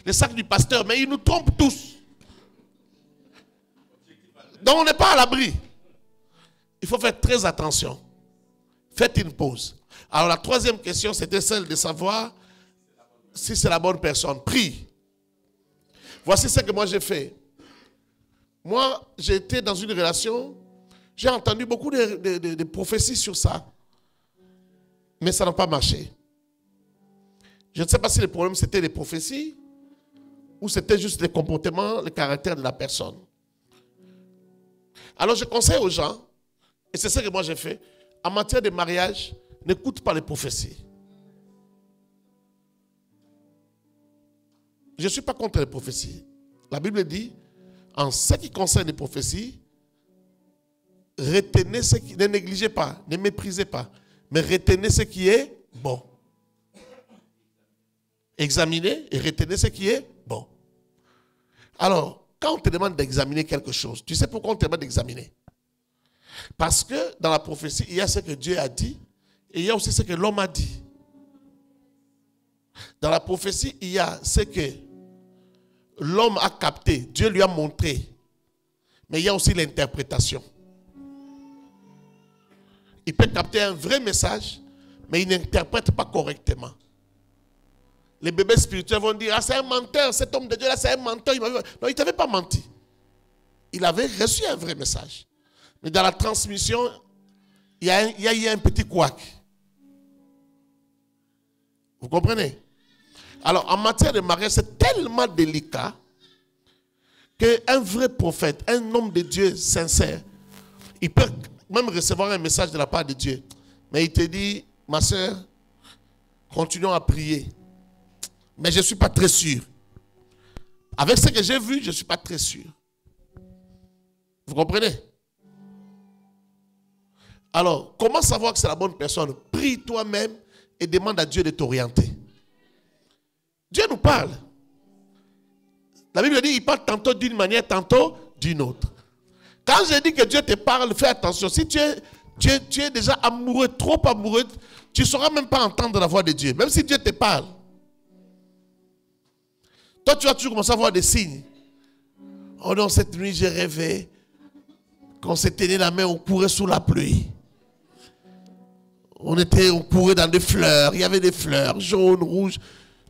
le sac du pasteur, mais ils nous trompent tous. Donc on n'est pas à l'abri. Il faut faire très attention. Faites une pause. Alors la troisième question, c'était celle de savoir si c'est la bonne personne. Prie. Voici ce que moi j'ai fait. Moi, j'ai été dans une relation, j'ai entendu beaucoup de prophéties sur ça. Mais ça n'a pas marché. Je ne sais pas si le problème c'était les prophéties ou c'était juste le comportement, le caractère de la personne. Alors je conseille aux gens, et c'est ce que moi j'ai fait, en matière de mariage, n'écoute pas les prophéties. Je ne suis pas contre les prophéties. La Bible dit, en ce qui concerne les prophéties, retenez ce qui, ne négligez pas, ne méprisez pas, mais retenez ce qui est bon. Examinez et retenez ce qui est bon. Alors, quand on te demande d'examiner quelque chose, tu sais pourquoi on te demande d'examiner? Parce que dans la prophétie, il y a ce que Dieu a dit et il y a aussi ce que l'homme a dit. Dans la prophétie, il y a ce que l'homme a capté, Dieu lui a montré. Mais il y a aussi l'interprétation. Il peut capter un vrai message, mais il n'interprète pas correctement. Les bébés spirituels vont dire, ah c'est un menteur, cet homme de Dieu là c'est un menteur. Non, il ne t'avait pas menti. Il avait reçu un vrai message. Mais dans la transmission, il y a un petit couac. Vous comprenez? Alors, en matière de mariage, c'est tellement délicat qu'un vrai prophète, un homme de Dieu sincère, il peut même recevoir un message de la part de Dieu. Mais il te dit, ma soeur, continuons à prier. Mais je ne suis pas très sûr. Avec ce que j'ai vu, je ne suis pas très sûr. Vous comprenez? Alors, comment savoir que c'est la bonne personne? Prie toi-même et demande à Dieu de t'orienter. Dieu nous parle. La Bible dit, il parle tantôt d'une manière, tantôt d'une autre. Quand je dis que Dieu te parle, fais attention. Si tu es déjà amoureux, trop amoureux, tu ne sauras même pas entendre la voix de Dieu. Même si Dieu te parle. Toi, tu vas toujours commencer à voir des signes. Oh non, cette nuit, j'ai rêvé qu'on se tenait la main, on courait sous la pluie. On courait dans des fleurs. Il y avait des fleurs jaunes, rouges.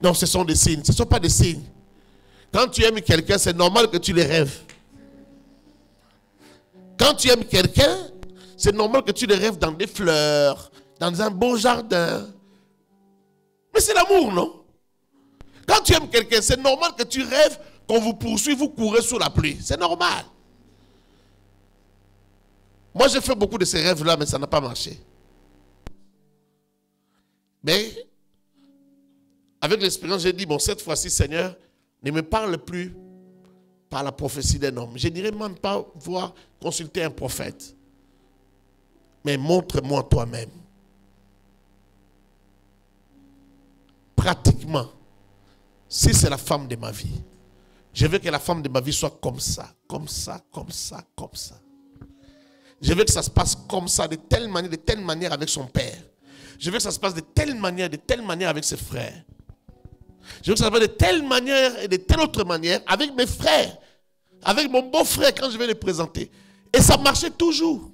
Non, ce sont des signes. Ce ne sont pas des signes. Quand tu aimes quelqu'un, c'est normal que tu les rêves. Quand tu aimes quelqu'un, c'est normal que tu les rêves dans des fleurs, dans un beau jardin. Mais c'est l'amour, non? Quand tu aimes quelqu'un, c'est normal que tu rêves qu'on vous poursuit, vous courez sous la pluie. C'est normal. Moi, j'ai fait beaucoup de ces rêves-là, mais ça n'a pas marché. Mais, avec l'expérience, j'ai dit, bon, cette fois-ci, Seigneur, ne me parle plus par la prophétie d'un homme. Je n'irai même pas voir, consulter un prophète. Mais montre-moi toi-même. Pratiquement, si c'est la femme de ma vie, je veux que la femme de ma vie soit comme ça, comme ça, comme ça, comme ça. Je veux que ça se passe comme ça, de telle manière avec son père. Je veux que ça se passe de telle manière avec ses frères. Je veux que ça se passe de telle manière et de telle autre manière avec mes frères. Avec mon beau-frère quand je vais les présenter. Et ça marchait toujours.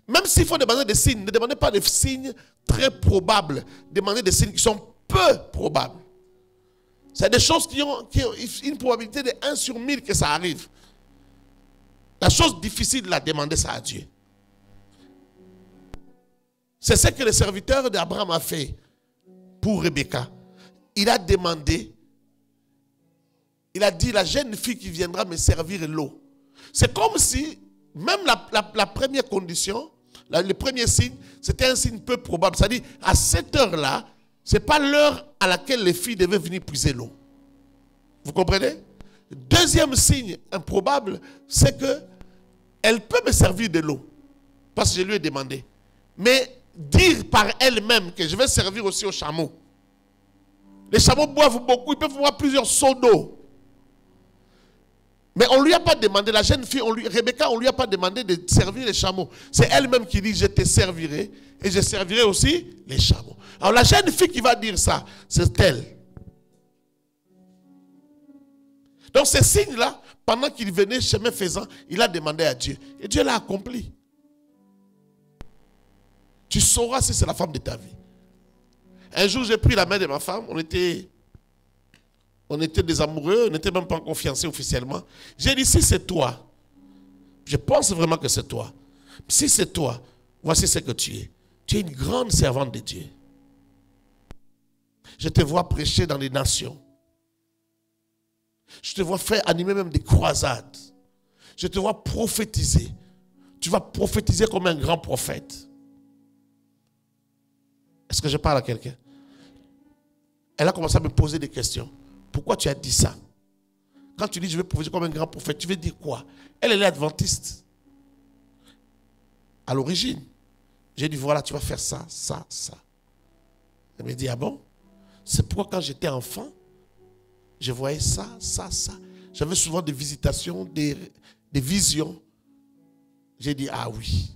Même s'il faut demander des signes, ne demandez pas des signes très probables. Demandez des signes qui sont peu probables. C'est des choses qui ont une probabilité de 1 sur 1000 que ça arrive. La chose difficile de la demander, ça à Dieu. C'est ce que le serviteur d'Abraham a fait pour Rebecca. Il a demandé, il a dit, la jeune fille qui viendra me servir l'eau. C'est comme si, même la première condition, le premier signe, c'était un signe peu probable. C'est-à-dire, à cette heure-là, ce n'est pas l'heure à laquelle les filles devaient venir puiser l'eau. Vous comprenez? Deuxième signe improbable, c'est que elle peut me servir de l'eau. Parce que je lui ai demandé. Mais dire par elle-même que je vais servir aussi aux chameaux. Les chameaux boivent beaucoup, ils peuvent boire plusieurs seaux d'eau. Mais on ne lui a pas demandé, la jeune fille, Rebecca, on ne lui a pas demandé de servir les chameaux. C'est elle-même qui dit, je te servirai et je servirai aussi les chameaux. Alors la jeune fille qui va dire ça, c'est elle. Donc ces signes-là, pendant qu'il venait chemin faisant, il a demandé à Dieu. Et Dieu l'a accompli. Tu sauras si c'est la femme de ta vie. Un jour, j'ai pris la main de ma femme. On était des amoureux. On n'était même pas encore fiancés officiellement. J'ai dit, si c'est toi, je pense vraiment que c'est toi. Si c'est toi, voici ce que tu es. Tu es une grande servante de Dieu. Je te vois prêcher dans les nations. Je te vois faire animer même des croisades. Je te vois prophétiser. Tu vas prophétiser comme un grand prophète. Est-ce que je parle à quelqu'un? Elle a commencé à me poser des questions. Pourquoi tu as dit ça? Quand tu dis je vais prophétiser comme un grand prophète, tu veux dire quoi? Elle est adventiste. À l'origine. J'ai dit voilà, tu vas faire ça, ça, ça. Elle me dit ah bon? C'est pourquoi quand j'étais enfant, je voyais ça, ça, ça. J'avais souvent des visitations, des visions. J'ai dit ah oui.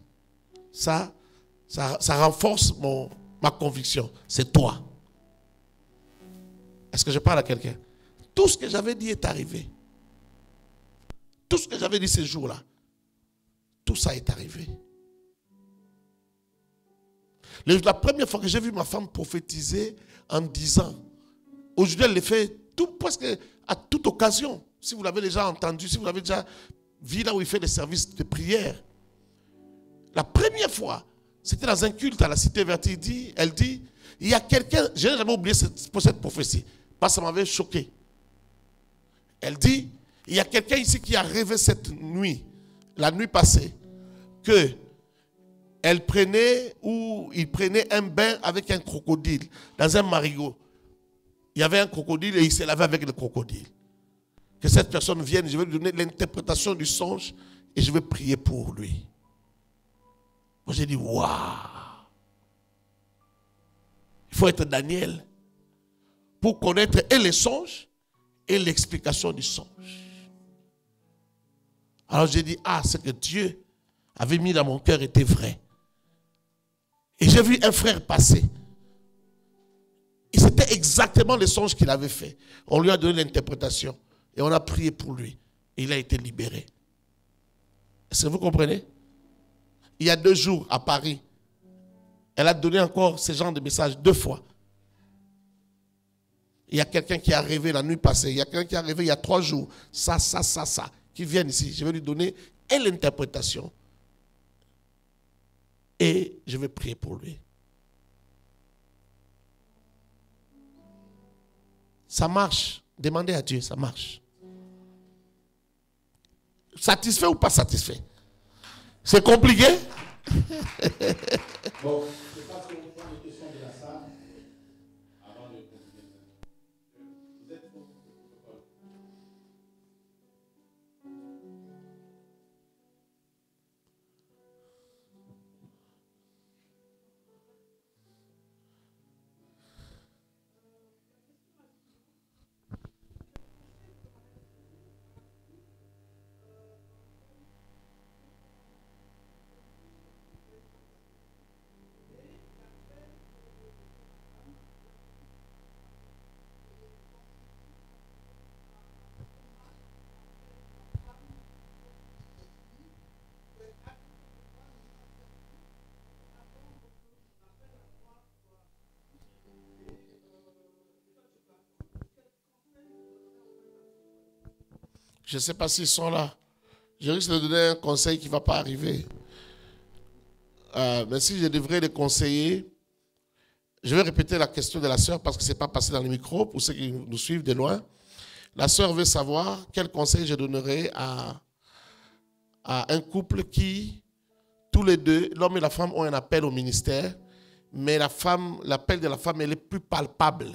Ça renforce ma conviction. C'est toi. Est-ce que je parle à quelqu'un? Tout ce que j'avais dit est arrivé. Tout ce que j'avais dit ces jours-là, tout ça est arrivé. La première fois que j'ai vu ma femme prophétiser en disant, aujourd'hui elle le fait presque à toute occasion. Si vous l'avez déjà entendu, si vous l'avez déjà vu là où il fait des services de prière. La première fois, c'était dans un culte à la Cité Verte. Elle dit, il y a quelqu'un, je n'ai jamais oublié cette prophétie, parce que ça m'avait choqué. Elle dit, il y a quelqu'un ici qui a rêvé cette nuit, la nuit passée, que il prenait un bain avec un crocodile dans un marigot. Il y avait un crocodile et il s'est lavé avec le crocodile. Que cette personne vienne, je vais lui donner l'interprétation du songe et je vais prier pour lui. Moi j'ai dit, waouh! Il faut être Daniel pour connaître et les songes et l'explication du songe. Alors j'ai dit, ah, ce que Dieu avait mis dans mon cœur était vrai. Et j'ai vu un frère passer. Et c'était exactement le songe qu'il avait fait. On lui a donné l'interprétation. Et on a prié pour lui. Et il a été libéré. Est-ce que vous comprenez? Il y a 2 jours à Paris, elle a donné encore ce genre de message 2 fois. Il y a quelqu'un qui a rêvé la nuit passée. Il y a quelqu'un qui a rêvé il y a 3 jours. Ça, qui viennent ici. Je vais lui donner l'interprétation. Et je vais prier pour lui. Ça marche. Demandez à Dieu, ça marche. Satisfait ou pas satisfait? C'est compliqué? Bon, je pense qu'on prend les questions de la salle avant de continuer. Vous êtes pour? Je ne sais pas s'ils sont là. Je risque de donner un conseil qui ne va pas arriver. Mais si je devrais les conseiller, je vais répéter la question de la sœur parce que ce n'est pas passé dans le micro pour ceux qui nous suivent de loin. La sœur veut savoir quel conseil je donnerais à un couple qui, tous les deux, l'homme et la femme ont un appel au ministère, mais l'appel de la femme, elle est plus palpable.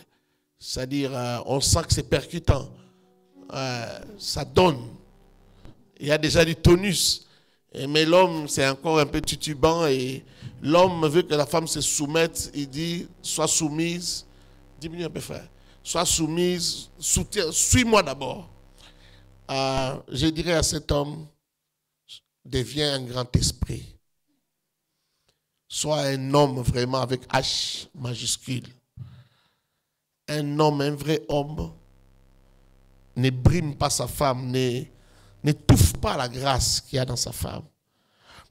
C'est-à-dire, on sent que c'est percutant. Ça donne. Il y a déjà du tonus. Mais l'homme, c'est encore un peu titubant et l'homme veut que la femme se soumette. Il dit, sois soumise. Diminue un peu, frère. Sois soumise, suis-moi d'abord. Je dirais à cet homme, deviens un grand esprit. Sois un homme vraiment avec H majuscule. Un homme, un vrai homme, ne brime pas sa femme, n'étouffe pas la grâce qu'il y a dans sa femme.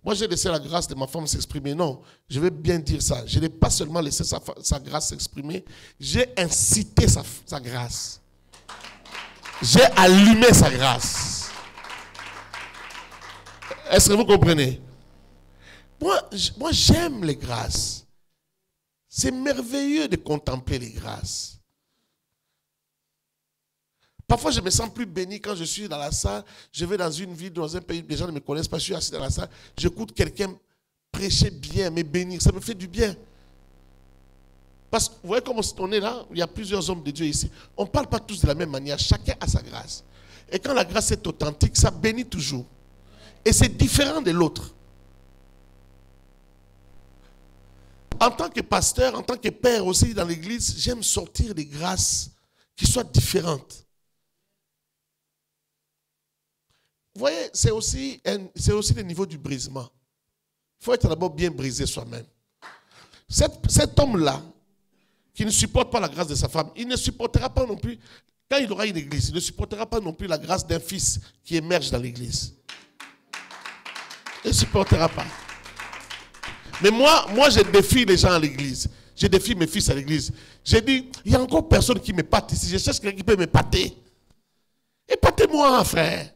Moi, j'ai laissé la grâce de ma femme s'exprimer. Non, je vais bien dire ça. Je n'ai pas seulement laissé sa grâce s'exprimer, j'ai incité sa grâce. J'ai allumé sa grâce. Est-ce que vous comprenez? Moi j'aime les grâces. C'est merveilleux de contempler les grâces. Parfois, je me sens plus béni quand je suis dans la salle. Je vais dans une ville, dans un pays, les gens ne me connaissent pas. Je suis assis dans la salle. J'écoute quelqu'un prêcher bien, me bénir. Ça me fait du bien. Parce que vous voyez comment on est là, il y a plusieurs hommes de Dieu ici. On ne parle pas tous de la même manière. Chacun a sa grâce. Et quand la grâce est authentique, ça bénit toujours. Et c'est différent de l'autre. En tant que pasteur, en tant que père aussi dans l'église, j'aime sortir des grâces qui soient différentes. Vous voyez, c'est aussi le niveau du brisement. Il faut être d'abord bien brisé soi-même. Cet homme-là, qui ne supporte pas la grâce de sa femme, il ne supportera pas non plus, quand il aura une église, il ne supportera pas non plus la grâce d'un fils qui émerge dans l'église. Il ne supportera pas. Mais moi, je défie les gens à l'église. Je défie mes fils à l'église. J'ai dit, il y a encore personne qui m'épate ici. Je cherche quelqu'un qui peut m'épater. Épatez-moi, frère.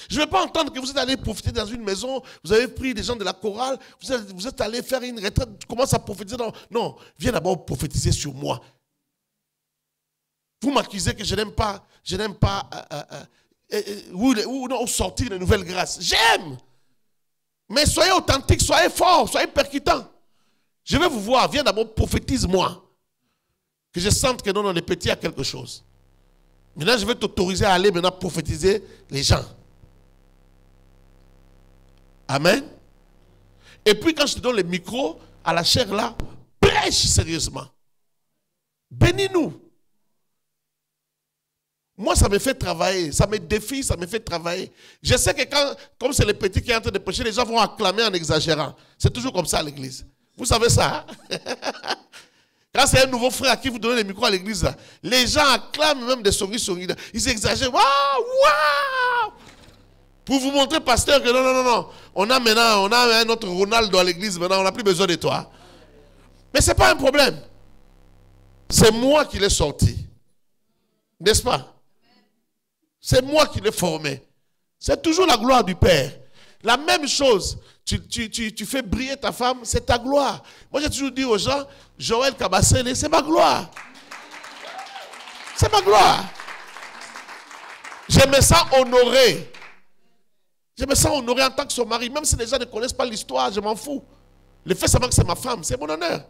Je ne vais pas entendre que vous êtes allé profiter dans une maison, vous avez pris des gens de la chorale, vous êtes allé faire une retraite, tu commences à prophétiser. Non, viens d'abord prophétiser sur moi. Vous m'accusez que je n'aime pas ou sortir de nouvelles grâces. J'aime. Mais soyez authentique, soyez fort, soyez percutant. Je vais vous voir, viens d'abord, prophétise-moi. Que je sente que non, le petit a quelque chose. Maintenant, je vais t'autoriser à aller maintenant prophétiser les gens. Amen. Et puis quand je te donne le micro, à la chair là, prêche sérieusement. Bénis-nous. Moi, ça me fait travailler, ça me défie, ça me fait travailler. Je sais que comme c'est le petit qui est en train de prêcher, les gens vont acclamer en exagérant. C'est toujours comme ça à l'église. Vous savez ça, hein? Quand c'est un nouveau frère à qui vous donnez le micro à l'église, les gens acclament même des sourires. Ils exagèrent. Waouh, waouh! Pour vous montrer, pasteur, que non. On a un autre Ronaldo à l'église maintenant, on n'a plus besoin de toi. Mais ce n'est pas un problème. C'est moi qui l'ai sorti. N'est-ce pas? C'est moi qui l'ai formé. C'est toujours la gloire du Père. La même chose, tu fais briller ta femme, c'est ta gloire. Moi, j'ai toujours dit aux gens, Joël Kabassele, c'est ma gloire. C'est ma gloire. Je me sens honoré. Je me sens honoré en tant que son mari. Même si les gens ne connaissent pas l'histoire, je m'en fous. Le fait seulement que c'est ma femme, c'est mon honneur.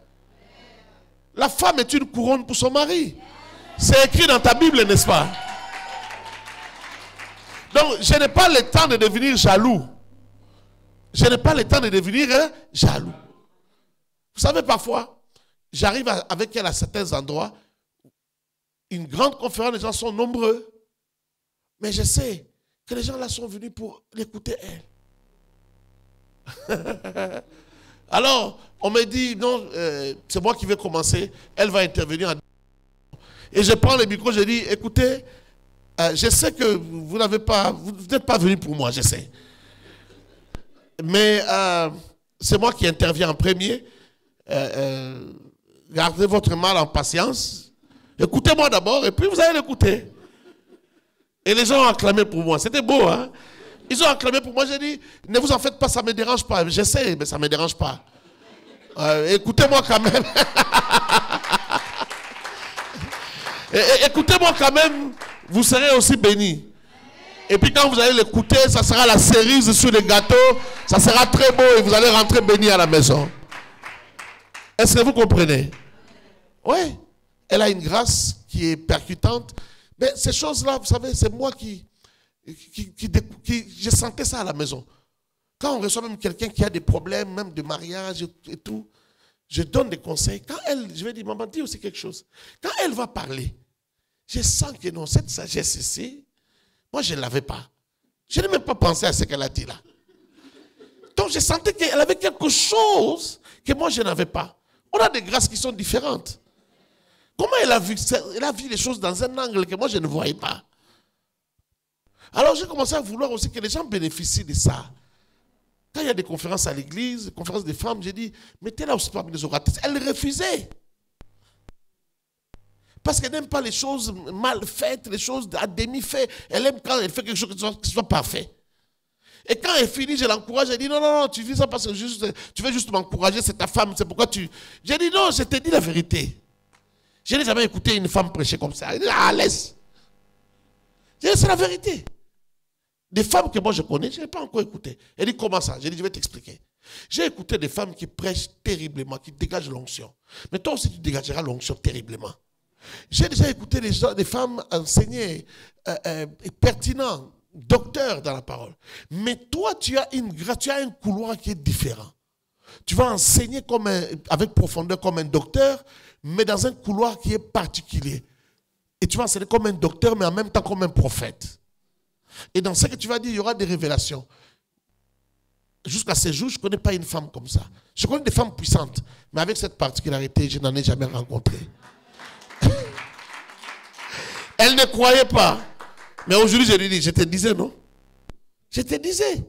La femme est une couronne pour son mari. C'est écrit dans ta Bible, n'est-ce pas? Donc, je n'ai pas le temps de devenir jaloux. Je n'ai pas le temps de devenir jaloux. Vous savez, parfois, j'arrive avec elle à certains endroits, une grande conférence, les gens sont nombreux. Mais je sais que les gens là sont venus pour l'écouter elle. Alors, on me dit, non, c'est moi qui vais commencer, elle va intervenir. Et je prends le micro, je dis, écoutez, je sais que vous n'êtes pas venu pour moi, je sais. Mais c'est moi qui interviens en premier. Gardez votre mal en patience. Écoutez-moi d'abord et puis vous allez l'écouter. Et les gens ont acclamé pour moi. C'était beau, hein? Ils ont acclamé pour moi. J'ai dit, ne vous en faites pas, ça ne me dérange pas. Je sais, mais ça ne me dérange pas. Écoutez-moi quand même. Écoutez-moi quand même, vous serez aussi bénis. Et puis quand vous allez l'écouter, ça sera la cerise sur les gâteaux. Ça sera très beau et vous allez rentrer bénis à la maison. Est-ce que vous comprenez? Oui. Elle a une grâce qui est percutante. Mais ces choses-là, vous savez, c'est moi qui je sentais ça à la maison. Quand on reçoit même quelqu'un qui a des problèmes, même de mariage et tout, je donne des conseils. Quand elle, je vais dire, maman, dis aussi quelque chose. Quand elle va parler, je sens que non, cette sagesse ici, moi, je ne l'avais pas. Je n'ai même pas pensé à ce qu'elle a dit là. Donc, je sentais qu'elle avait quelque chose que moi, je n'avais pas. On a des grâces qui sont différentes. Comment elle a vu les choses dans un angle que moi, je ne voyais pas? Alors j'ai commencé à vouloir aussi que les gens bénéficient de ça. Quand il y a des conférences à l'église, des conférences des femmes, j'ai dit, mettez-la aussi parmi les oratrices. Elle refusait. Parce qu'elle n'aime pas les choses mal faites, les choses à demi-fait. Elle aime quand elle fait quelque chose qui soit parfait. Et quand elle finit, je l'encourage. Elle dit, non, non, non, tu vis ça parce que tu veux juste m'encourager, c'est ta femme, c'est pourquoi tu... J'ai dit, non, je t'ai dit la vérité. Je n'ai jamais écouté une femme prêcher comme ça. Elle dit, ah, laisse. J'ai dit, c'est la vérité. Des femmes que moi je connais, je n'ai pas encore écouté. Elle dit, comment ça? J'ai dit, je vais t'expliquer. J'ai écouté des femmes qui prêchent terriblement, qui dégagent l'onction. Mais toi aussi, tu dégageras l'onction terriblement. J'ai déjà écouté des femmes enseigner pertinentes, docteurs dans la parole. Mais toi, tu as un couloir qui est différent. Tu vas enseigner avec profondeur comme un docteur, mais dans un couloir qui est particulier. Et tu vas enseigner comme un docteur, mais en même temps comme un prophète. Et dans ce que tu vas dire, il y aura des révélations. Jusqu'à ce jour, je ne connais pas une femme comme ça. Je connais des femmes puissantes, mais avec cette particularité, je n'en ai jamais rencontré. Elle ne croyait pas. Mais aujourd'hui, je lui dis, je te disais, non? Je te disais.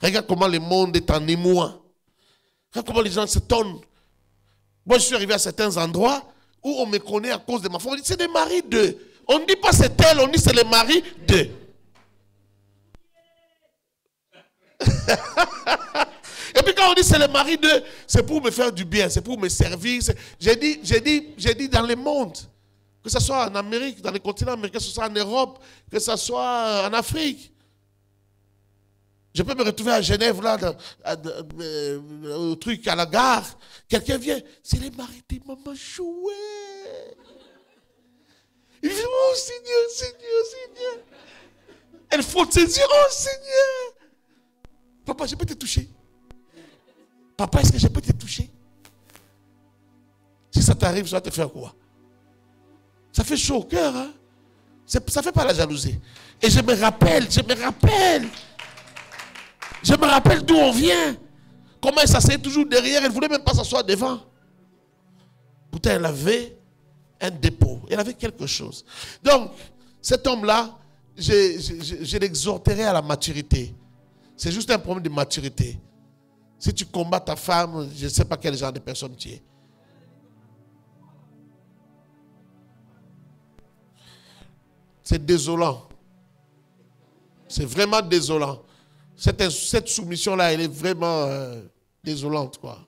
Regarde comment le monde est en émoi. Regarde comment les gens se tonnent. Moi, je suis arrivé à certains endroits où on me connaît à cause de ma femme. On dit, c'est des maris d'eux. On ne dit pas c'est elle, on dit c'est les maris d'eux. Et puis quand on dit c'est le mari d'eux, c'est pour me faire du bien, c'est pour me servir. J'ai dit dans le monde, que ce soit en Amérique, dans les continents américains, que ce soit en Europe, que ce soit en Afrique. Je peux me retrouver à Genève, là, au truc, à la gare. Quelqu'un vient, c'est les maris de maman Chouet. Il dit, oh Seigneur, Seigneur, Seigneur. Elle faut se dire, oh Seigneur. Papa, je peux te toucher. Papa, est-ce que je peux te toucher? Si ça t'arrive, ça va te faire quoi? Ça fait chaud au cœur, hein? Ça ne fait pas la jalousie. Et je me rappelle d'où on vient. Comment elle s'asseyait toujours derrière, elle ne voulait même pas s'asseoir devant. Pourtant, elle avait un dépôt, elle avait quelque chose. Donc, cet homme-là, je l'exhorterai à la maturité. C'est juste un problème de maturité. Si tu combats ta femme, je ne sais pas quel genre de personne tu es. C'est désolant. C'est vraiment désolant. Cette soumission-là, elle est vraiment désolante, quoi.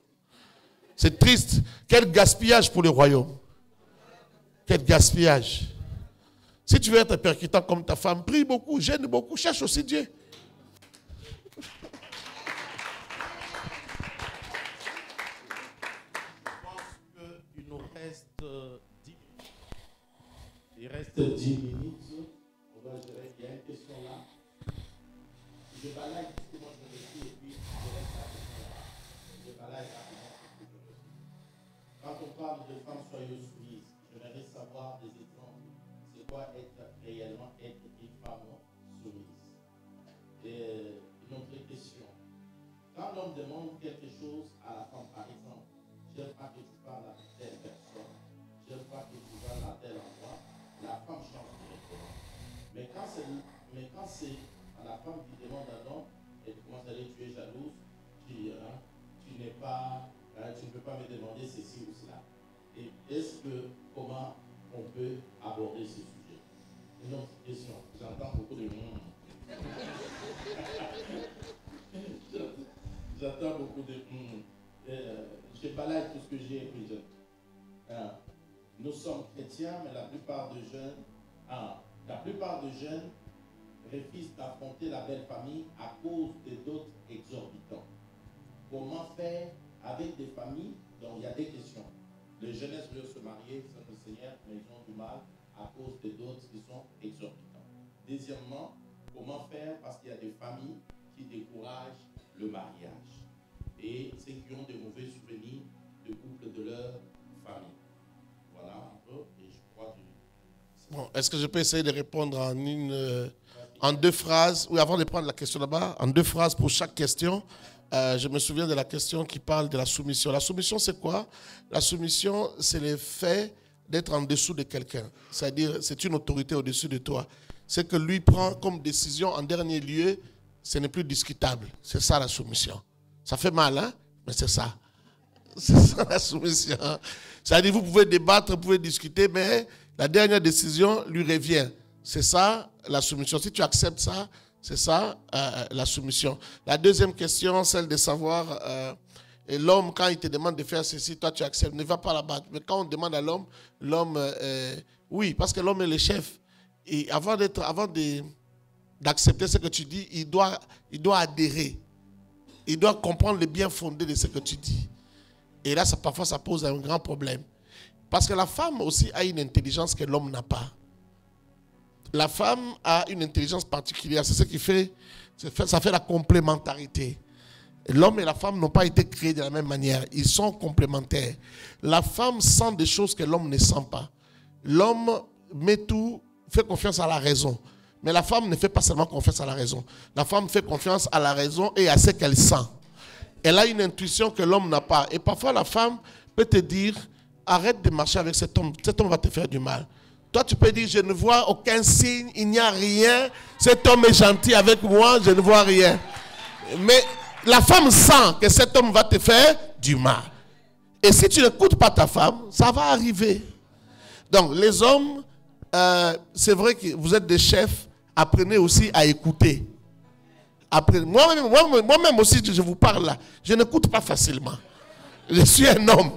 C'est triste. Quel gaspillage pour le royaume. Quel gaspillage. Si tu veux être percutant comme ta femme, prie beaucoup, gêne beaucoup, cherche aussi Dieu. Il reste 10 minutes. On va gérer. Il y a une question là. Je balaye tout ce que moi je me réfléchis et puis je laisse la question là. Je balaye rapidement. Quand on parle de femmes soyeuses soumises, j'aimerais savoir des exemples. C'est quoi réellement être une femme soumise? Et une autre question. Quand l'homme demande quelque chose à la femme, par exemple, j'aime pas que tu parles à telle personne, j'aime pas que tu vas à tel endroit, la femme change directement. Mais quand c'est à la femme qui demande à l'homme, elle commence à dire tu es jalouse, tu n'es pas, tu ne peux pas me demander ceci ou cela. Et comment on peut aborder ce sujet? Une autre question. J'entends beaucoup de J'entends beaucoup de je balaye tout ce que j'ai appris. Nous sommes chrétiens, mais la plupart de jeunes refusent d'affronter la belle famille à cause de d'autres exorbitants. Comment faire avec des familles dont il y a des questions? Les jeunesses veulent se marier, ça le Seigneur, mais ils ont du mal à cause de d'autres qui sont exorbitants. Deuxièmement, comment faire parce qu'il y a des familles qui découragent le mariage et ceux qui ont de mauvais souvenirs de couple de leur famille. Voilà un peu, et je crois que... Bon, est-ce que je peux essayer de répondre en deux phrases? Oui, avant de prendre la question là-bas, en deux phrases pour chaque question. Je me souviens de la question qui parle de la soumission. La soumission, c'est quoi? La soumission, c'est le fait d'être en dessous de quelqu'un. C'est-à-dire, c'est une autorité au-dessus de toi. C'est que lui prend comme décision en dernier lieu, ce n'est plus discutable. C'est ça la soumission. Ça fait mal, hein? Mais c'est ça. C'est ça la soumission. C'est-à-dire, vous pouvez débattre, vous pouvez discuter, mais la dernière décision lui revient. C'est ça la soumission. Si tu acceptes ça, c'est ça la soumission. La deuxième question, celle de savoir, l'homme, quand il te demande de faire ceci, toi tu acceptes, ne va pas là-bas. Mais quand on demande à l'homme, oui, parce que l'homme est le chef. Et avant d'accepter ce que tu dis, il doit adhérer. Il doit comprendre le bien fondé de ce que tu dis. Et là, parfois, ça pose un grand problème. Parce que la femme aussi a une intelligence que l'homme n'a pas. La femme a une intelligence particulière. C'est ce qui fait, ça fait la complémentarité. L'homme et la femme n'ont pas été créés de la même manière. Ils sont complémentaires. La femme sent des choses que l'homme ne sent pas. L'homme fait confiance à la raison. Mais la femme ne fait pas seulement confiance à la raison. La femme fait confiance à la raison et à ce qu'elle sent. Elle a une intuition que l'homme n'a pas. Et parfois, la femme peut te dire, arrête de marcher avec cet homme. Cet homme va te faire du mal. Toi, tu peux dire, je ne vois aucun signe, il n'y a rien. Cet homme est gentil avec moi, je ne vois rien. Mais la femme sent que cet homme va te faire du mal. Et si tu n'écoutes pas ta femme, ça va arriver. Donc, les hommes, c'est vrai que vous êtes des chefs, apprenez aussi à écouter. Moi-même aussi, je vous parle là, je n'écoute pas facilement. Je suis un homme.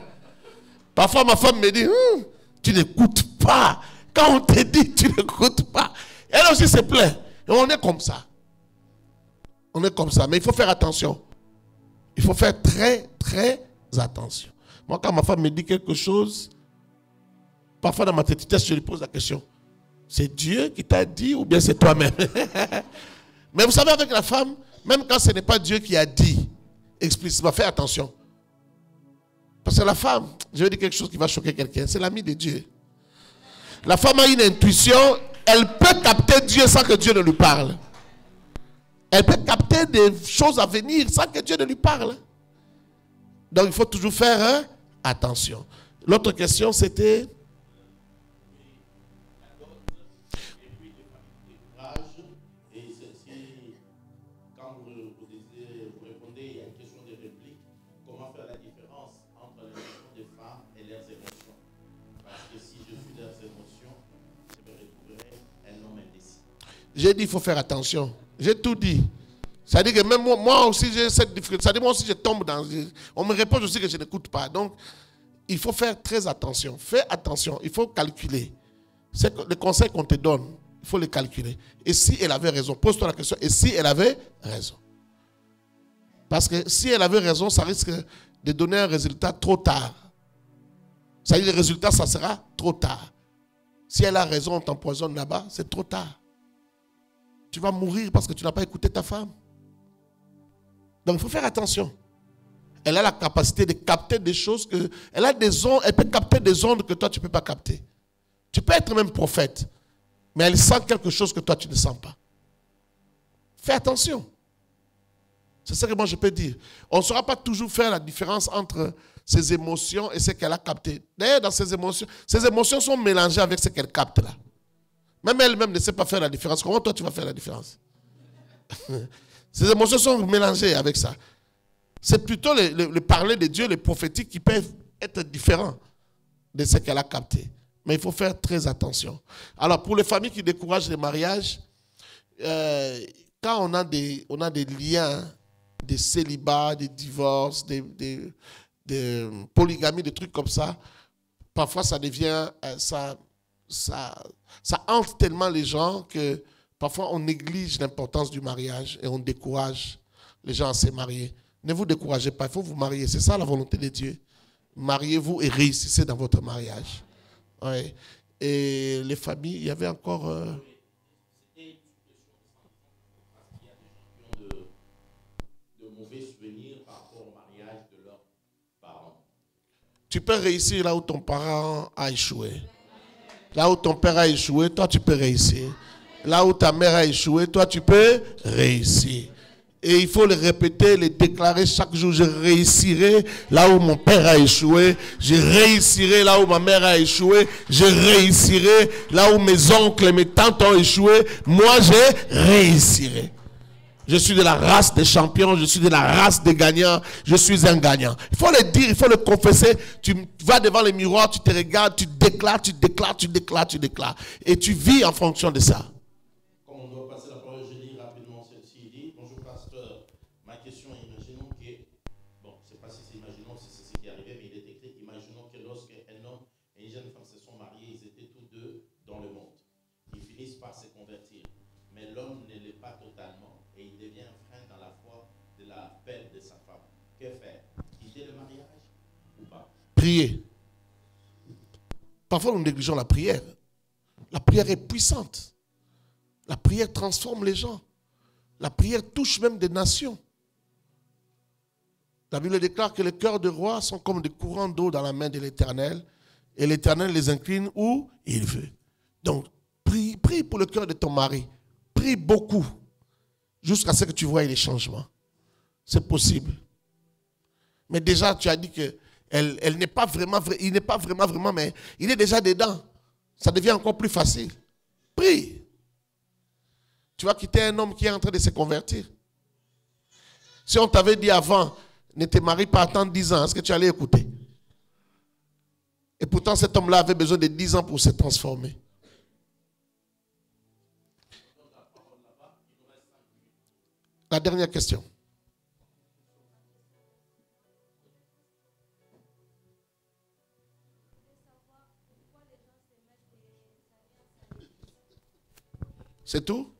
Parfois, ma femme me dit, tu n'écoutes pas. Quand on te dit, tu n'écoutes pas. Elle aussi se plaint. Et on est comme ça. On est comme ça. Mais il faut faire attention. Il faut faire très, très attention. Moi, quand ma femme me dit quelque chose, parfois dans ma tête, je lui pose la question. C'est Dieu qui t'a dit ou bien c'est toi-même? Mais vous savez, avec la femme, même quand ce n'est pas Dieu qui a dit explicitement, fais attention. Parce que la femme, je vais dire quelque chose qui va choquer quelqu'un, c'est l'ami de Dieu. La femme a une intuition, elle peut capter Dieu sans que Dieu ne lui parle. Elle peut capter des choses à venir sans que Dieu ne lui parle. Donc il faut toujours faire attention. L'autre question c'était... J'ai dit, il faut faire attention. J'ai tout dit. Ça dit que même moi aussi, j'ai cette difficulté. Ça dit, moi aussi, je tombe dans... On me répond aussi que je n'écoute pas. Donc, il faut faire très attention. Fais attention. Il faut calculer. C'est le conseil qu'on te donne. Il faut les calculer. Et si elle avait raison, pose-toi la question. Et si elle avait raison? Parce que si elle avait raison, ça risque de donner un résultat trop tard. Ça dit, le résultat, ça sera trop tard. Si elle a raison, on t'empoisonne là-bas, c'est trop tard. Tu vas mourir parce que tu n'as pas écouté ta femme. Donc il faut faire attention. Elle a la capacité de capter des choses que... Elle a des ondes, elle peut capter des ondes que toi tu ne peux pas capter. Tu peux être même prophète, mais elle sent quelque chose que toi tu ne sens pas. Fais attention. C'est ça que moi je peux dire. On ne saura pas toujours faire la différence entre ses émotions et ce qu'elle a capté. D'ailleurs, dans ses émotions sont mélangées avec ce qu'elle capte là. Même elle-même ne sait pas faire la différence. Comment toi tu vas faire la différence? Ces émotions sont mélangées avec ça. C'est plutôt le parler de Dieu, les prophétiques qui peuvent être différents de ce qu'elle a capté. Mais il faut faire très attention. Alors pour les familles qui découragent les mariages, quand on a des liens, des célibats, des divorces, des polygamies, des trucs comme ça, parfois ça devient... Ça hante tellement les gens que parfois on néglige l'importance du mariage et on décourage les gens à se marier. Ne vous découragez pas, il faut vous marier. C'est ça la volonté de Dieu. Mariez-vous et réussissez dans votre mariage. Ouais. Et les familles, il y avait encore... C'était une question de mauvais souvenirs par rapport au mariage de leurs parents. Tu peux réussir là où ton parent a échoué. Là où ton père a échoué, toi tu peux réussir. Là où ta mère a échoué, toi tu peux réussir. Et il faut le répéter, le déclarer chaque jour. Je réussirai là où mon père a échoué. Je réussirai là où ma mère a échoué. Je réussirai là où mes oncles et mes tantes ont échoué. Moi, je réussirai. Je suis de la race des champions. Je suis de la race des gagnants. Je suis un gagnant. Il faut le dire, il faut le confesser. Tu vas devant le miroir, tu te regardes, tu déclares, tu déclares, tu déclares, tu déclares. Et tu vis en fonction de ça. Comme on doit passer la parole, je lis rapidement celle-ci. Il dit, bonjour pasteur, ma question, imaginons que, bon, je ne sais pas si c'est imaginons, si c'est ce qui est arrivé, mais il est écrit, imaginons que lorsqu'un homme et une jeune femme se sont mariés, ils étaient tous deux dans le monde. Ils finissent par se convertir. Mais l'homme ne l'est pas totalement et il devient un frein dans la foi de la paix de sa femme. Que faire? Quitter le mariage ou pas? Prier. Parfois, nous négligeons la prière. La prière est puissante. La prière transforme les gens. La prière touche même des nations. La Bible déclare que les cœurs de rois sont comme des courants d'eau dans la main de l'Éternel. Et l'Éternel les incline où il veut. Donc, prie pour le cœur de ton mari. Prie beaucoup. Jusqu'à ce que tu vois les changements. C'est possible. Mais déjà, tu as dit que il n'est pas vraiment, mais il est déjà dedans. Ça devient encore plus facile. Prie. Tu vas quitter un homme qui est en train de se convertir. Si on t'avait dit avant, ne te marie pas, attends 10 ans, est-ce que tu allais écouter? Et pourtant, cet homme-là avait besoin de 10 ans pour se transformer. La dernière question. C'est tout?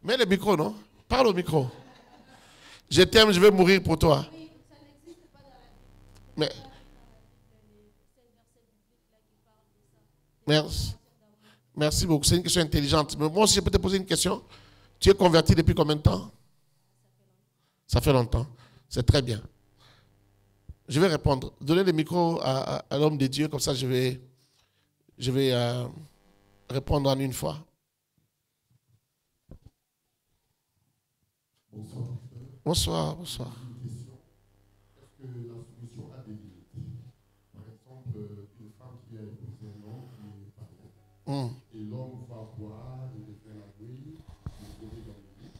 Mets le micro, non? Parle au micro. Je t'aime, je vais mourir pour toi. Mais, merci beaucoup. C'est une question intelligente. Mais moi aussi, je peux te poser une question. Tu es converti depuis combien de temps? Ça fait longtemps. C'est très bien. Je vais répondre. Donnez le micro à l'homme de Dieu, comme ça je vais répondre en une fois. Bonsoir. Bonsoir, bonsoir. Une question. Est-ce que la soumission a des limites? Par exemple, une femme qui a épousé un homme qui est patron. Et l'homme va boire, il fait la nuit, il se réveille dans le lit.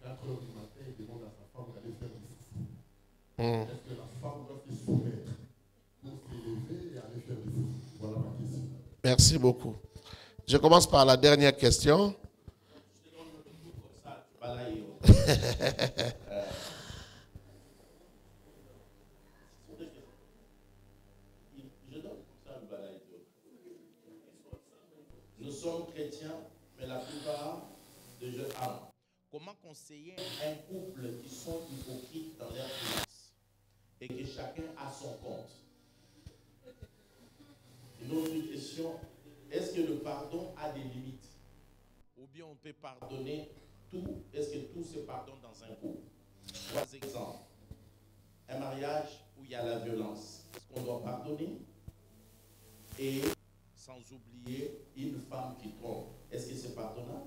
À 4 heures du matin, il demande à sa femme d'aller faire du foufou. Est-ce que la femme doit se soumettre pour s'élever et aller faire du foufou? Voilà ma question. Merci beaucoup. Je commence par la dernière question. Nous sommes chrétiens, mais la plupart de jeunes âmes. Comment conseiller un couple qui sont hypocrites dans leurs finances et que chacun a son compte? Une autre question, est-ce que le pardon a des limites? Ou bien on peut pardonner tout? Est-ce que tout se pardonne dans un couple? 3 exemples. Un mariage où il y a la violence. Est-ce qu'on doit pardonner? Et sans oublier une femme qui trompe. Est-ce que c'est pardonnable?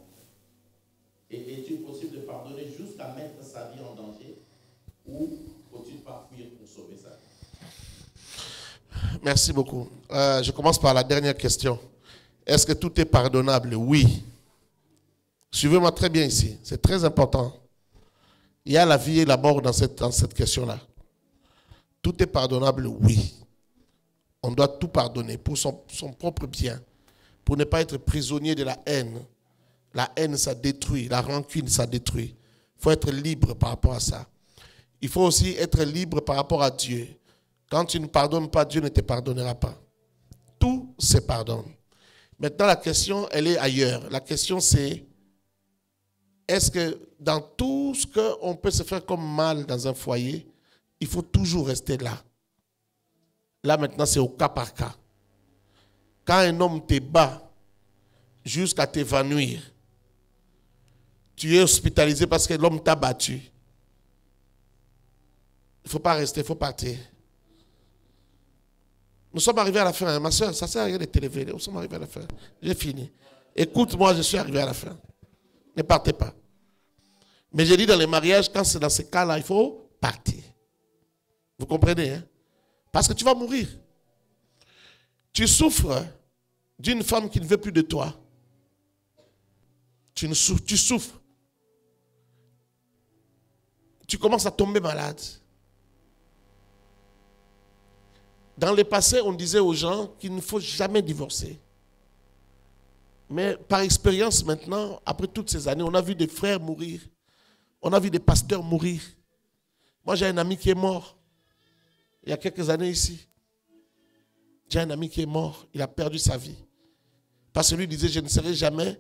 Et est-il possible de pardonner jusqu'à mettre sa vie en danger? Ou faut-il pas fuir pour sauver sa vie? Merci beaucoup. Je commence par la dernière question. Est-ce que tout est pardonnable? Oui. Suivez-moi très bien ici. C'est très important. Il y a la vie et la mort dans cette question-là. Tout est pardonnable? Oui. On doit tout pardonner pour son propre bien. Pour ne pas être prisonnier de la haine. La haine, ça détruit. La rancune, ça détruit. Il faut être libre par rapport à ça. Il faut aussi être libre par rapport à Dieu. Quand tu ne pardonnes pas, Dieu ne te pardonnera pas. Tout se pardonne. Maintenant, la question, elle est ailleurs. La question, c'est, est-ce que dans tout ce qu'on peut se faire comme mal dans un foyer, il faut toujours rester là? Là, maintenant, c'est au cas par cas. Quand un homme te bat jusqu'à t'évanouir, tu es hospitalisé parce que l'homme t'a battu. Il ne faut pas rester, il faut partir. Nous sommes arrivés à la fin. Ma soeur, ça sert à rien de t'élever. Nous sommes arrivés à la fin. J'ai fini. Écoute-moi, je suis arrivé à la fin. Ne partez pas. Mais j'ai dit dans les mariages, quand c'est dans ces cas-là, il faut partir. Vous comprenez, hein? Parce que tu vas mourir. Tu souffres d'une femme qui ne veut plus de toi. Tu souffres. Tu commences à tomber malade. Dans le passé, on disait aux gens qu'il ne faut jamais divorcer. Mais par expérience maintenant, après toutes ces années, on a vu des frères mourir. On a vu des pasteurs mourir. Moi, j'ai un ami qui est mort. Il y a quelques années ici. J'ai un ami qui est mort. Il a perdu sa vie. Parce que lui disait, je ne serai jamais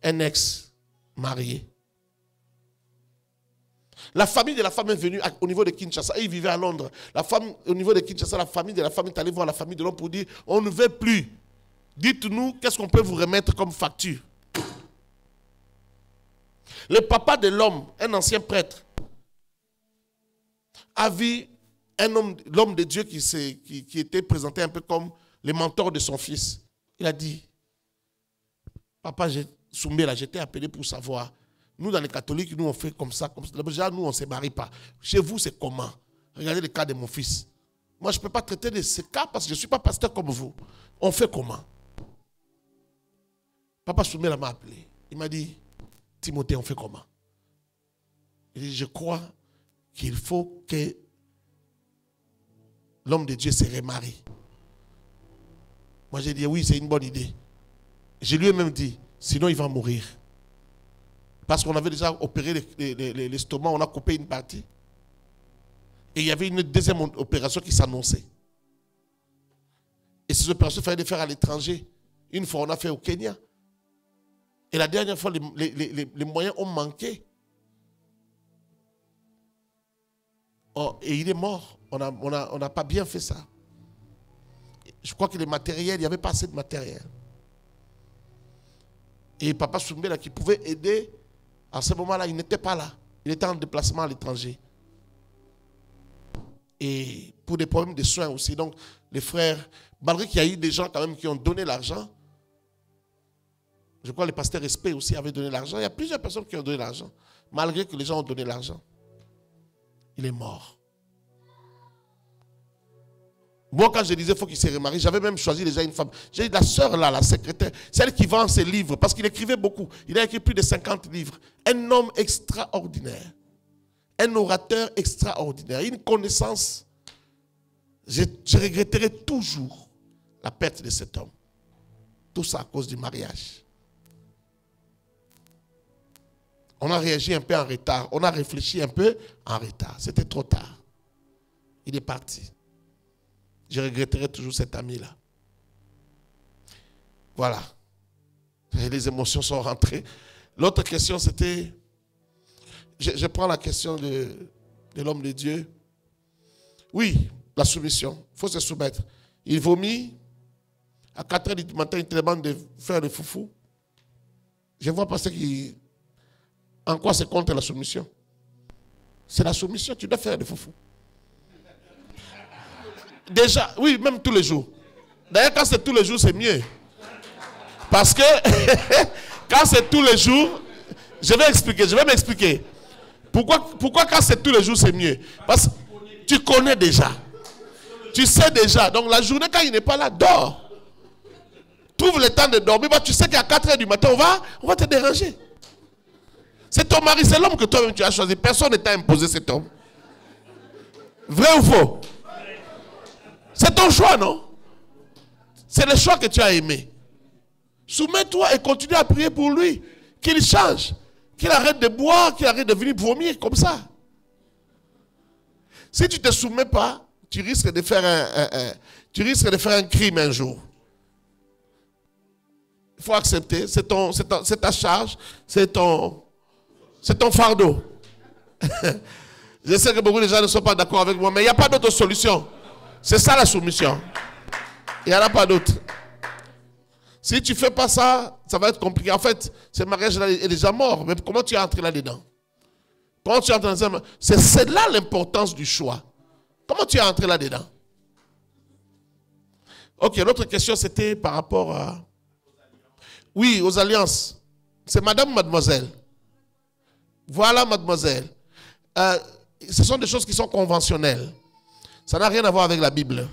un ex-marié. La famille de la femme est venue au niveau de Kinshasa. Et il vivait à Londres. La femme, au niveau de Kinshasa, la famille de la femme est allée voir la famille de l'homme pour dire, on ne veut plus. Dites-nous, qu'est-ce qu'on peut vous remettre comme facture? Le papa de l'homme, un ancien prêtre, a vu l'homme de Dieu qui était présenté un peu comme le mentor de son fils. Il a dit, papa Soumbé, j'étais appelé pour savoir. Nous, dans les catholiques, nous, on fait comme ça. Déjà, nous, on ne se marie pas. Chez vous, c'est comment? Regardez le cas de mon fils. Moi, je ne peux pas traiter de ce cas parce que je ne suis pas pasteur comme vous. On fait comment? Papa Soumbé m'a appelé. Il m'a dit, Timothée, on fait comment? Il dit, je crois qu'il faut que l'homme de Dieu se remarie. Moi, j'ai dit, oui, c'est une bonne idée. Je lui ai même dit, sinon il va mourir. Parce qu'on avait déjà opéré l'estomac, on a coupé une partie. Et il y avait une deuxième opération qui s'annonçait. Et ces opérations, il fallait les faire à l'étranger. Une fois, on a fait au Kenya. Et la dernière fois, les moyens ont manqué. Oh, et il est mort. On n'a pas bien fait ça. Je crois que le matériel, il n'y avait pas assez de matériel. Et papa Soumbé, là, qui pouvait aider, à ce moment-là, il n'était pas là. Il était en déplacement à l'étranger. Et pour des problèmes de soins aussi. Donc, les frères, malgré qu'il y a eu des gens quand même qui ont donné l'argent, je crois que le pasteur Respect aussi avait donné l'argent. Il y a plusieurs personnes qui ont donné l'argent. Malgré que les gens ont donné l'argent. Il est mort. Moi, quand je disais qu'il faut qu'il se remarie, j'avais même choisi déjà une femme. J'ai dit, la sœur là, la secrétaire, celle qui vend ses livres, parce qu'il écrivait beaucoup. Il a écrit plus de 50 livres. Un homme extraordinaire. Un orateur extraordinaire. Une connaissance. Je regretterai toujours la perte de cet homme. Tout ça à cause du mariage. On a réagi un peu en retard. On a réfléchi un peu en retard. C'était trop tard. Il est parti. Je regretterai toujours cet ami-là. Voilà. Et les émotions sont rentrées. L'autre question, c'était... Je prends la question de l'homme de Dieu. Oui, la soumission. Il faut se soumettre. Il vomit. À 4 h du matin, il te demande de faire le foufou. Je vois parce qu'il... En quoi c'est contre la soumission? C'est la soumission, tu dois faire le foufou. Déjà, oui, même tous les jours. D'ailleurs, quand c'est tous les jours, c'est mieux. Parce que quand c'est tous les jours, je vais m'expliquer. Pourquoi quand c'est tous les jours, c'est mieux? Parce que tu connais déjà. Tu sais déjà. Donc la journée, quand il n'est pas là, dors. Trouve le temps de dormir. Tu sais qu'à 4 h du matin, on va te déranger. C'est ton mari, c'est l'homme que toi-même tu as choisi. Personne ne t'a imposé cet homme. Vrai ou faux? C'est ton choix, non? C'est le choix que tu as aimé. Soumets-toi et continue à prier pour lui. Qu'il change. Qu'il arrête de boire, qu'il arrête de venir vomir comme ça. Si tu ne te soumets pas, tu risques de faire un crime un jour. Il faut accepter. C'est ta charge. C'est ton fardeau. Je sais que beaucoup de gens ne sont pas d'accord avec moi, mais il n'y a pas d'autre solution. C'est ça la soumission. Il n'y en a pas d'autre. Si tu ne fais pas ça, ça va être compliqué. En fait, ce mariage-là est déjà mort. Mais comment tu es entré là-dedans? Comment tu es entré là-dedans? C'est là l'importance du choix. Comment tu es entré là-dedans? Ok, l'autre question c'était par rapport à... Oui, aux alliances. C'est madame ou mademoiselle? Voilà, mademoiselle. Ce sont des choses qui sont conventionnelles. Ça n'a rien à voir avec la Bible.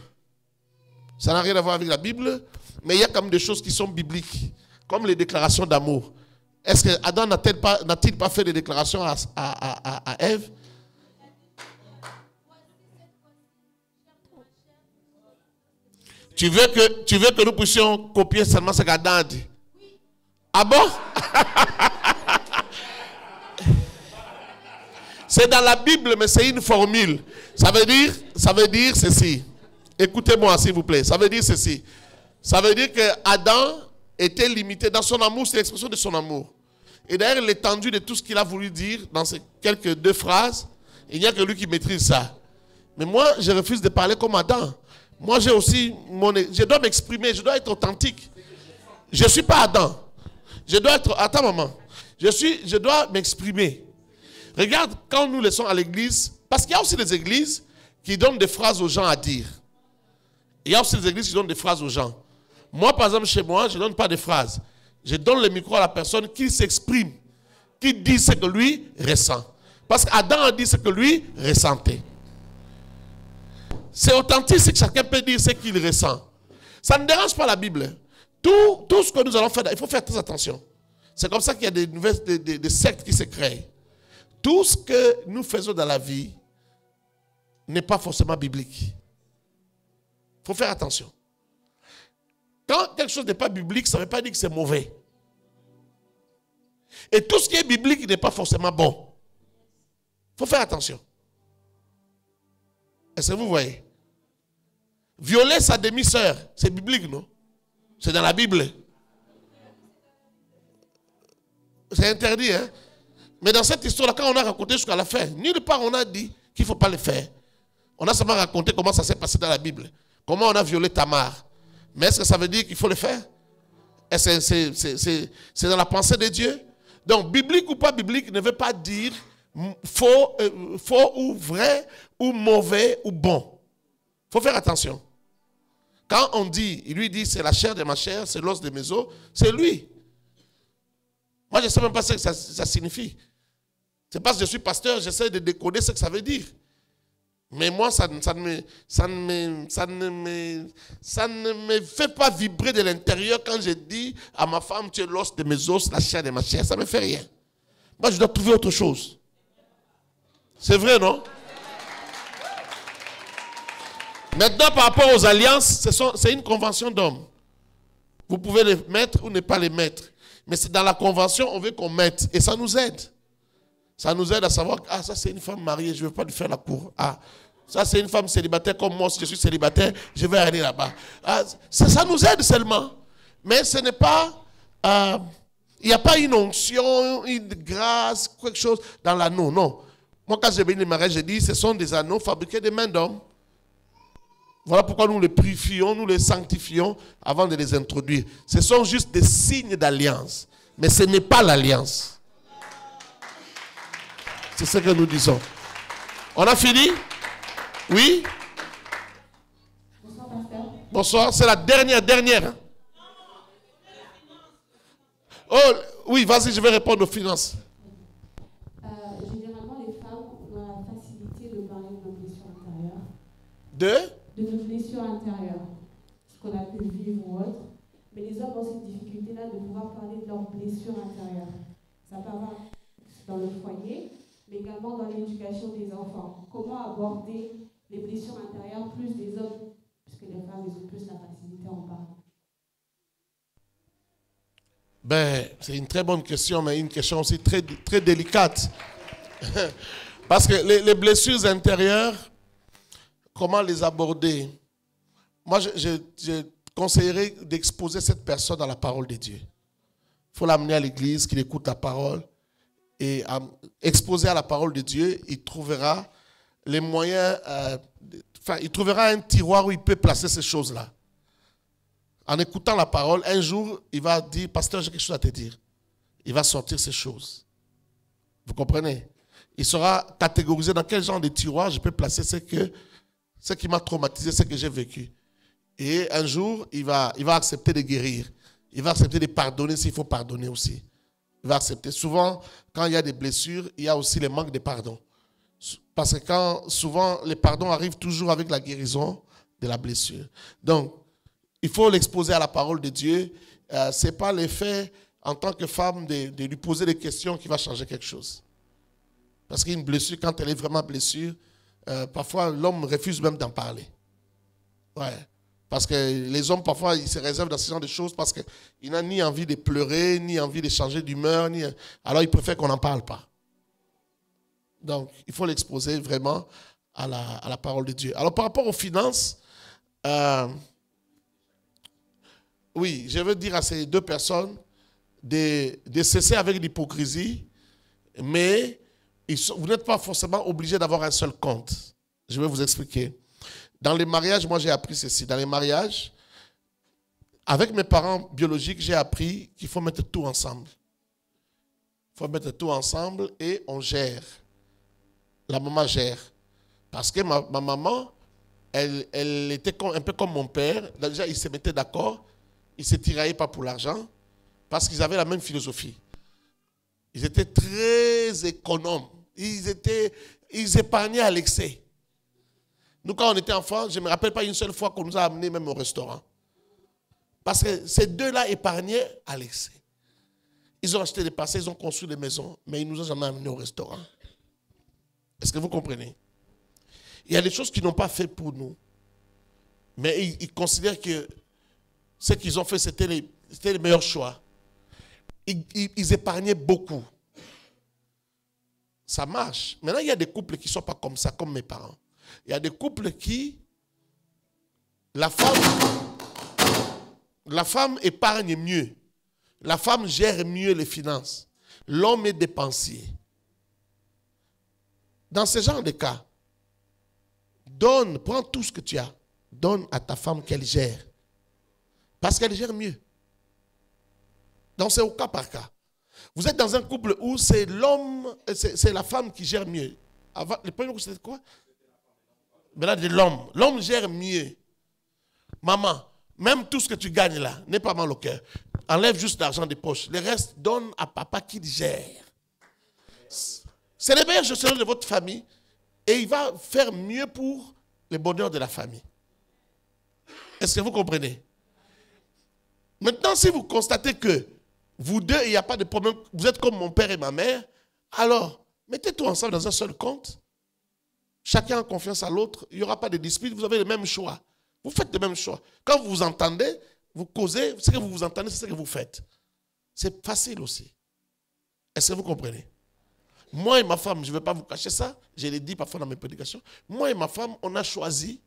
Ça n'a rien à voir avec la Bible, mais il y a quand même des choses qui sont bibliques, comme les déclarations d'amour. Est-ce que Adam n'a-t-il pas fait des déclarations à Ève? Tu veux que nous puissions copier seulement ce qu'Adam a dit? Ah bon? C'est dans la Bible, mais c'est une formule. Ça veut dire ceci. Écoutez-moi, s'il vous plaît. Ça veut dire ceci. Ça veut dire que Adam était limité dans son amour, c'est l'expression de son amour. Et d'ailleurs, l'étendue de tout ce qu'il a voulu dire dans ces quelques deux phrases, il n'y a que lui qui maîtrise ça. Mais moi, je refuse de parler comme Adam. Moi, j'ai aussi je dois m'exprimer, je dois être authentique. Je ne suis pas Adam. Je dois être... Attends, maman. Je dois m'exprimer. Regarde, quand nous laissons à l'église, parce qu'il y a aussi des églises qui donnent des phrases aux gens à dire. Il y a aussi des églises qui donnent des phrases aux gens. Moi, par exemple, chez moi, je ne donne pas de phrases. Je donne le micro à la personne qui s'exprime, qui dit ce que lui ressent. Parce qu'Adam a dit ce que lui ressentait. C'est authentique, c'est que chacun peut dire ce qu'il ressent. Ça ne dérange pas la Bible. Tout ce que nous allons faire, il faut faire très attention. C'est comme ça qu'il y a des sectes qui se créent. Tout ce que nous faisons dans la vie n'est pas forcément biblique. Il faut faire attention. Quand quelque chose n'est pas biblique, ça ne veut pas dire que c'est mauvais. Et tout ce qui est biblique n'est pas forcément bon. Il faut faire attention. Est-ce que vous voyez? Violer sa demi-sœur, c'est biblique, non? C'est dans la Bible. C'est interdit, hein? Mais dans cette histoire-là, quand on a raconté jusqu'à la fin, nulle part on a dit qu'il ne faut pas le faire. On a seulement raconté comment ça s'est passé dans la Bible. Comment on a violé Tamar. Mais est-ce que ça veut dire qu'il faut le faire? C'est dans la pensée de Dieu. Donc, biblique ou pas biblique ne veut pas dire faux ou vrai, ou mauvais ou bon. Il faut faire attention. Quand on dit, il lui dit, c'est la chair de ma chair, c'est l'os de mes os, c'est lui. Moi, je ne sais même pas ce que ça signifie. C'est parce que je suis pasteur, j'essaie de décoder ce que ça veut dire. Mais moi, ça ne me fait pas vibrer de l'intérieur quand je dis à ma femme, tu es l'os de mes os, la chair de ma chair. Ça ne me fait rien. Moi, je dois trouver autre chose. C'est vrai, non? Maintenant, par rapport aux alliances, c'est une convention d'hommes. Vous pouvez les mettre ou ne pas les mettre. Mais c'est dans la convention, on veut qu'on mette. Et ça nous aide. Ça nous aide à savoir que ça c'est une femme mariée, je ne veux pas lui faire la cour. Ça c'est une femme célibataire comme moi, si je suis célibataire, je vais aller là-bas. Ça nous aide seulement. Mais ce n'est pas... il n'y a pas une onction, une grâce, quelque chose dans l'anneau, non. Moi quand j'ai béni le mariage, j'ai dit, ce sont des anneaux fabriqués de mains d'hommes. Voilà pourquoi nous les purifions, nous les sanctifions avant de les introduire. Ce sont juste des signes d'alliance. Mais ce n'est pas l'alliance. C'est ce que nous disons. On a fini? Oui? Bonsoir, pasteur. Bonsoir. C'est la dernière. Oh, oui, vas-y, je vais répondre aux finances. Généralement, les femmes ont la facilité de parler de nos blessures intérieures. De nos blessures intérieures. Ce qu'on a pu vivre ou autre. Mais les hommes ont cette difficulté-là de pouvoir parler de leurs blessures intérieures. Ça peut avoir dans le foyer, mais également dans l'éducation des enfants. Comment aborder les blessures intérieures plus des hommes, puisque les femmes ils ont plus la facilité à en parler. C'est une très bonne question, mais une question aussi très, très délicate. Parce que les blessures intérieures, comment les aborder? Moi, je conseillerais d'exposer cette personne à la parole de Dieu. Il faut l'amener à l'église, qu'il écoute la parole. Et exposé à la parole de Dieu, il trouvera les moyens, il trouvera un tiroir où il peut placer ces choses-là. En écoutant la parole, un jour, il va dire, pasteur, j'ai quelque chose à te dire. Il va sortir ces choses. Vous comprenez? Il sera catégorisé dans quel genre de tiroir je peux placer ce qui m'a traumatisé, ce que j'ai vécu. Et un jour, il va accepter de guérir. Il va accepter de pardonner s'il faut pardonner aussi. Il va accepter. Souvent, quand il y a des blessures, il y a aussi le manque de pardon. Parce que souvent, les pardons arrivent toujours avec la guérison de la blessure. Donc, il faut l'exposer à la parole de Dieu. Ce n'est pas l'effet, en tant que femme, de lui poser des questions qui va changer quelque chose. Parce qu'une blessure, quand elle est vraiment blessure, parfois, l'homme refuse même d'en parler. Ouais. Parce que les hommes, parfois, ils se réservent dans ce genre de choses parce qu'ils n'ont ni envie de pleurer, ni envie de changer d'humeur. Alors, ils préfèrent qu'on n'en parle pas. Donc, il faut l'exposer vraiment à la parole de Dieu. Alors, par rapport aux finances, oui, je veux dire à ces deux personnes de cesser avec l'hypocrisie, mais vous n'êtes pas forcément obligé d'avoir un seul compte. Je vais vous expliquer. Dans les mariages, moi j'ai appris ceci. Dans les mariages, avec mes parents biologiques, j'ai appris qu'il faut mettre tout ensemble. Il faut mettre tout ensemble et on gère. La maman gère. Parce que ma maman, elle était un peu comme mon père. Déjà, ils se mettaient d'accord. Ils ne se tiraillaient pas pour l'argent parce qu'ils avaient la même philosophie. Ils étaient très économes. Ils épargnaient à l'excès. Nous, quand on était enfants, je ne me rappelle pas une seule fois qu'on nous a amenés même au restaurant. Parce que ces deux-là épargnaient à l'excès. Ils ont acheté des parcelles, ils ont construit des maisons, mais ils ne nous ont jamais amenés au restaurant. Est-ce que vous comprenez? Il y a des choses qu'ils n'ont pas fait pour nous. Mais ils considèrent que ce qu'ils ont fait, c'était les meilleurs choix. Ils épargnaient beaucoup. Ça marche. Maintenant, il y a des couples qui ne sont pas comme ça, comme mes parents. Il y a des couples qui, la femme épargne mieux. La femme gère mieux les finances. L'homme est dépensier. Dans ce genre de cas, prends tout ce que tu as. Donne à ta femme qu'elle gère. Parce qu'elle gère mieux. Donc c'est au cas par cas. Vous êtes dans un couple où c'est l'homme, c'est la femme qui gère mieux. Avant, le premier coup, c'était quoi? Maintenant, c'est l'homme. L'homme gère mieux. Maman, même tout ce que tu gagnes là, n'est pas mal au cœur. Enlève juste l'argent des poches. Le reste, donne à papa qui gère. C'est le meilleur gestionnaire de votre famille et il va faire mieux pour le bonheur de la famille. Est-ce que vous comprenez? Maintenant, si vous constatez que vous deux, il n'y a pas de problème, vous êtes comme mon père et ma mère, alors mettez tout ensemble dans un seul compte. Chacun a confiance à l'autre, il n'y aura pas de dispute, vous avez le même choix. Vous faites le même choix. Quand vous vous entendez, vous causez, ce que vous vous entendez, c'est ce que vous faites. C'est facile aussi. Est-ce que vous comprenez? Moi et ma femme, je ne vais pas vous cacher ça, je l'ai dit parfois dans mes prédications, moi et ma femme, on a choisi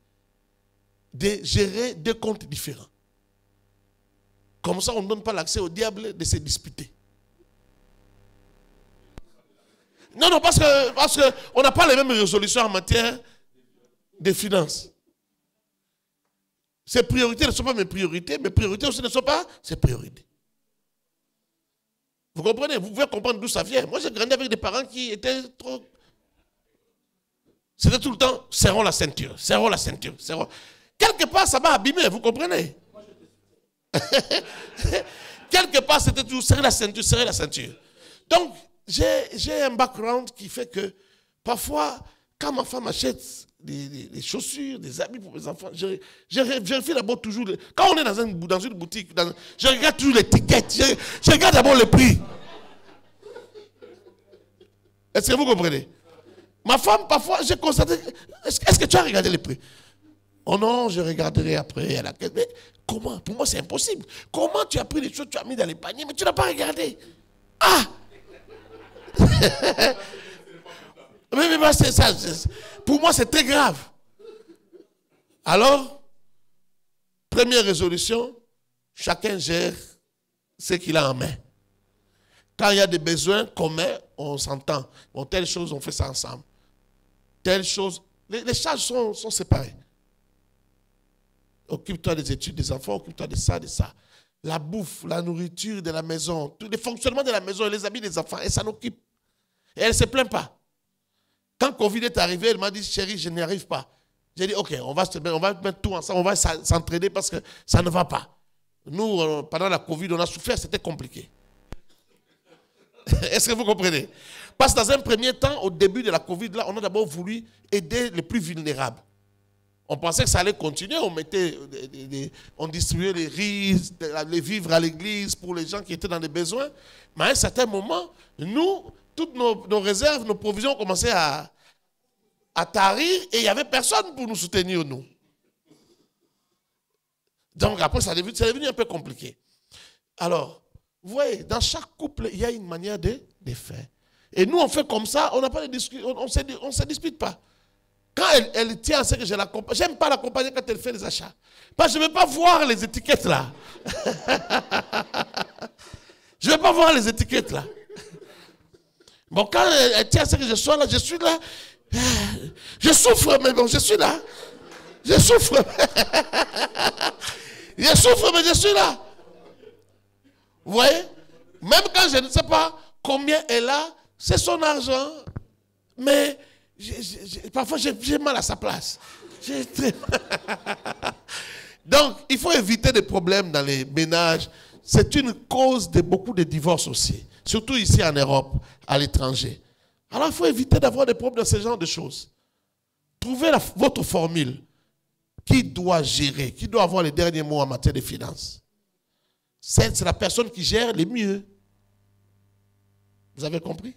de gérer deux comptes différents. Comme ça, on ne donne pas l'accès au diable de se disputer. Non, parce qu'on n'a pas les mêmes résolutions en matière de finances. Ces priorités ne sont pas mes priorités aussi ne sont pas ses priorités. Vous comprenez? Vous pouvez comprendre d'où ça vient. Moi, j'ai grandi avec des parents qui étaient trop... C'était tout le temps, serrons la ceinture, serrons la ceinture, serrons... Quelque part, ça m'a abîmé, vous comprenez? Quelque part, c'était toujours serrer la ceinture, serrer la ceinture. Donc, j'ai un background qui fait que parfois, quand ma femme achète des chaussures, des habits pour mes enfants, je vérifie d'abord toujours. Quand on est dans une boutique, je regarde toujours l'étiquette, je regarde d'abord le prix. Est-ce que vous comprenez? Ma femme, parfois, j'ai constaté, est-ce que tu as regardé les prix? Oh non, je regarderai après à la caisse. Mais comment? Pour moi, c'est impossible. Comment tu as pris les choses, tu as mis dans les paniers, mais tu n'as pas regardé? Ah! mais c'est ça. Pour moi, c'est très grave. Alors, première résolution, chacun gère ce qu'il a en main. Quand il y a des besoins communs, on s'entend. Bon, telle chose, on fait ça ensemble. Telle chose, les charges sont séparées. Occupe-toi des études des enfants, occupe-toi de ça, de ça. La bouffe, la nourriture de la maison, tous les fonctionnements de la maison et les habits des enfants, elle s'en occupe. Et elle ne se plaint pas. Quand Covid est arrivé, elle m'a dit, chérie, je n'y arrive pas. J'ai dit, ok, on va mettre tout ensemble, on va s'entraider parce que ça ne va pas. Nous, pendant la Covid, on a souffert, c'était compliqué. Est-ce que vous comprenez? Parce que dans un premier temps, au début de la Covid, là, on a d'abord voulu aider les plus vulnérables. On pensait que ça allait continuer, on distribuait les riz, les vivres à l'église pour les gens qui étaient dans les besoins. Mais à un certain moment, nous, toutes nos réserves, nos provisions commençaient à tarir et il n'y avait personne pour nous soutenir, nous. Donc après, c'est devenu un peu compliqué. Alors, vous voyez, dans chaque couple, il y a une manière de faire. Et nous, on fait comme ça, on n'a pas de discussion, on ne se dispute pas. Quand elle tient à ce que je l'accompagne, j'aime pas l'accompagner quand elle fait les achats. Parce que je ne veux pas voir les étiquettes là. Je ne veux pas voir les étiquettes là. Bon, quand elle tient à ce que je sois là, je suis là. Je souffre, mais bon, je suis là. Je souffre. Je souffre, mais je suis là. Vous voyez? Même quand je ne sais pas combien elle a, c'est son argent. Mais parfois, j'ai mal à sa place. Donc, il faut éviter des problèmes dans les ménages. C'est une cause de beaucoup de divorces aussi. Surtout ici en Europe, à l'étranger. Alors, il faut éviter d'avoir des problèmes dans ce genre de choses. Trouvez votre formule. Qui doit gérer? Qui doit avoir les derniers mots en matière de finances? C'est la personne qui gère les mieux. Vous avez compris?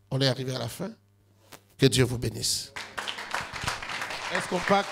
On est arrivé à la fin. Que Dieu vous bénisse. Est-ce qu'on part